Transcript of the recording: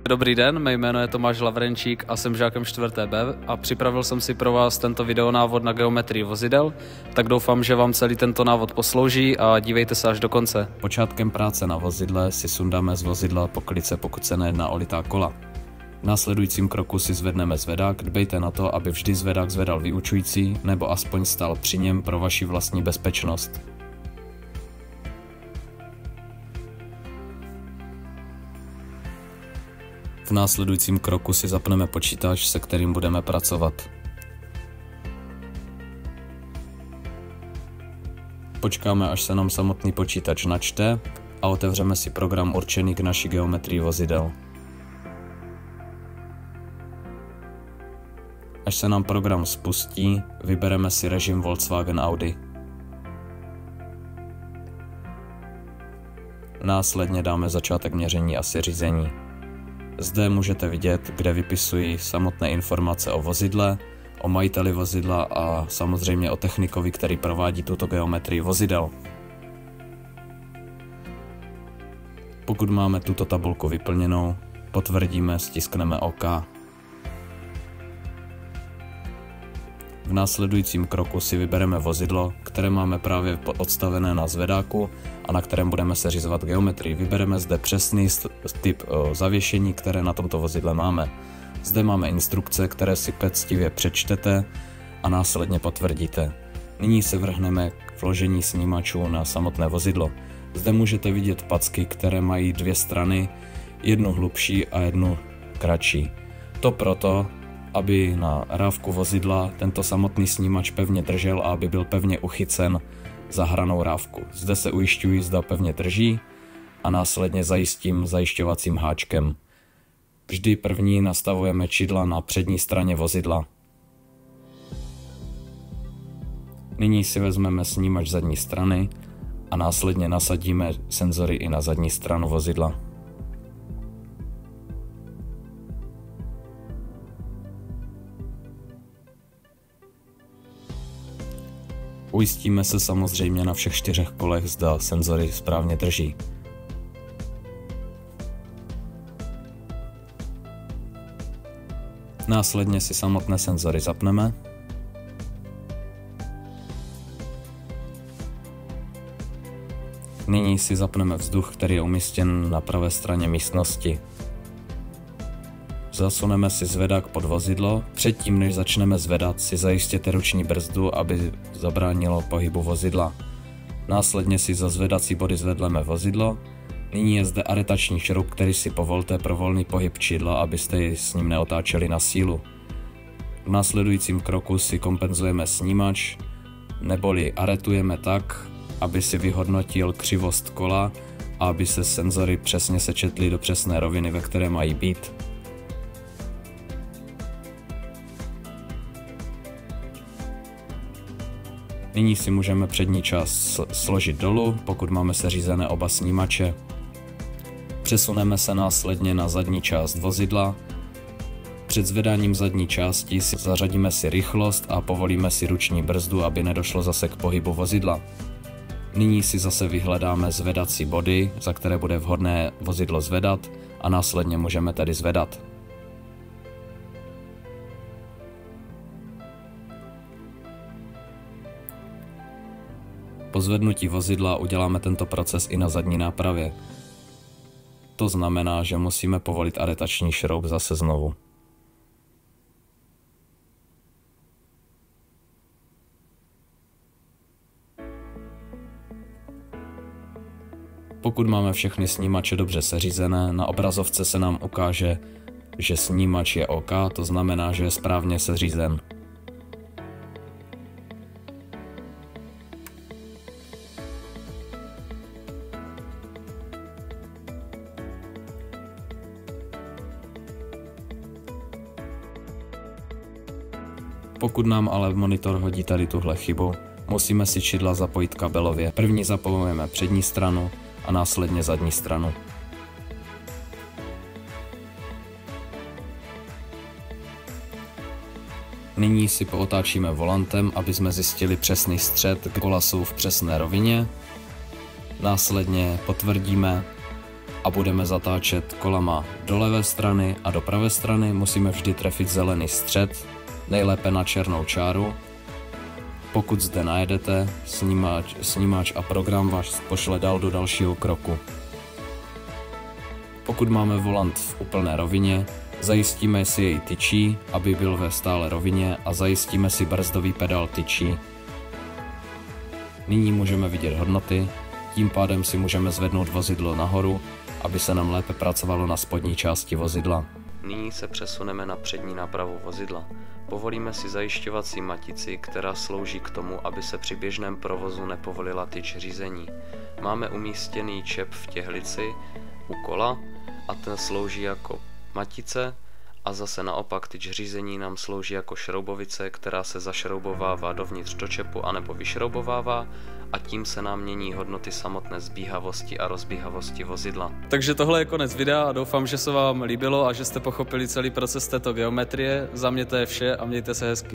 Dobrý den, mé jméno je Tomáš Lavrenčík a jsem žákem 4. B a připravil jsem si pro vás tento videonávod na geometrii vozidel, tak doufám, že vám celý tento návod poslouží a dívejte se až do konce. Počátkem práce na vozidle si sundáme z vozidla poklice, pokud se nejedná o litá kola. V následujícím kroku si zvedneme zvedák, dbejte na to, aby vždy zvedák zvedal vyučující nebo aspoň stál při něm pro vaši vlastní bezpečnost. V následujícím kroku si zapneme počítač, se kterým budeme pracovat. Počkáme, až se nám samotný počítač načte a otevřeme si program určený k naší geometrii vozidel. Až se nám program spustí, vybereme si režim Volkswagen Audi. Následně dáme začátek měření a seřízení. Zde můžete vidět, kde vypisují samotné informace o vozidle, o majiteli vozidla a samozřejmě o technikovi, který provádí tuto geometrii vozidel. Pokud máme tuto tabulku vyplněnou, potvrdíme, stiskneme OK. V následujícím kroku si vybereme vozidlo, které máme právě odstavené na zvedáku a na kterém budeme seřizovat geometrii. Vybereme zde přesný typ zavěšení, které na tomto vozidle máme. Zde máme instrukce, které si poctivě přečtete a následně potvrdíte. Nyní se vrhneme k vložení snímačů na samotné vozidlo. Zde můžete vidět packy, které mají dvě strany, jednu hlubší a jednu kratší. To proto, aby na rávku vozidla tento samotný snímač pevně držel a aby byl pevně uchycen za hranou rávku. Zde se ujišťuji, zda pevně drží a následně zajistím zajišťovacím háčkem. Vždy první nastavujeme čidla na přední straně vozidla. Nyní si vezmeme snímač zadní strany a následně nasadíme senzory i na zadní stranu vozidla. Ujistíme se samozřejmě na všech 4 kolech, zda senzory správně drží. Následně si samotné senzory zapneme. Nyní si zapneme vzduch, který je umístěn na pravé straně místnosti. Zasuneme si zvedák pod vozidlo. Předtím, než začneme zvedat, si zajistěte ruční brzdu, aby zabránilo pohybu vozidla. Následně si za zvedací body zvedleme vozidlo. Nyní je zde aretační šroub, který si povolte pro volný pohyb čidla, abyste ji s ním neotáčeli na sílu. V následujícím kroku si kompenzujeme snímač, neboli aretujeme tak, aby si vyhodnotil křivost kola a aby se senzory přesně sečetly do přesné roviny, ve které mají být. Nyní si můžeme přední část složit dolů, pokud máme seřízené oba snímače. Přesuneme se následně na zadní část vozidla. Před zvedáním zadní části si zařadíme si rychlost a povolíme si ruční brzdu, aby nedošlo zase k pohybu vozidla. Nyní si zase vyhledáme zvedací body, za které bude vhodné vozidlo zvedat a následně můžeme tedy zvedat. Po zvednutí vozidla uděláme tento proces i na zadní nápravě. To znamená, že musíme povolit aretační šroub zase znovu. Pokud máme všechny snímače dobře seřízené, na obrazovce se nám ukáže, že snímač je OK, to znamená, že je správně seřízen. Pokud nám ale monitor hodí tady tuhle chybu, musíme si čidla zapojit kabelově. První zapojujeme přední stranu a následně zadní stranu. Nyní si pootáčíme volantem, aby jsme zjistili přesný střed, kola jsou v přesné rovině. Následně potvrdíme a budeme zatáčet kolama do levé strany a do pravé strany, musíme vždy trefit zelený střed, nejlépe na černou čáru. Pokud zde najedete, snímač a program vás pošle dál do dalšího kroku. Pokud máme volant v úplné rovině, zajistíme si jej tyčí, aby byl ve stále rovině, a zajistíme si brzdový pedál tyčí. Nyní můžeme vidět hodnoty, tím pádem si můžeme zvednout vozidlo nahoru, aby se nám lépe pracovalo na spodní části vozidla. Nyní se přesuneme na přední nápravu vozidla. Povolíme si zajišťovací matici, která slouží k tomu, aby se při běžném provozu nepovolila tyč řízení. Máme umístěný čep v těhlici u kola a ten slouží jako matice, a zase naopak tyč řízení nám slouží jako šroubovice, která se zašroubovává dovnitř do čepu anebo vyšroubovává, a tím se nám mění hodnoty samotné zbíhavosti a rozbíhavosti vozidla. Takže tohle je konec videa a doufám, že se vám líbilo a že jste pochopili celý proces této geometrie. Za mě to je vše a mějte se hezky.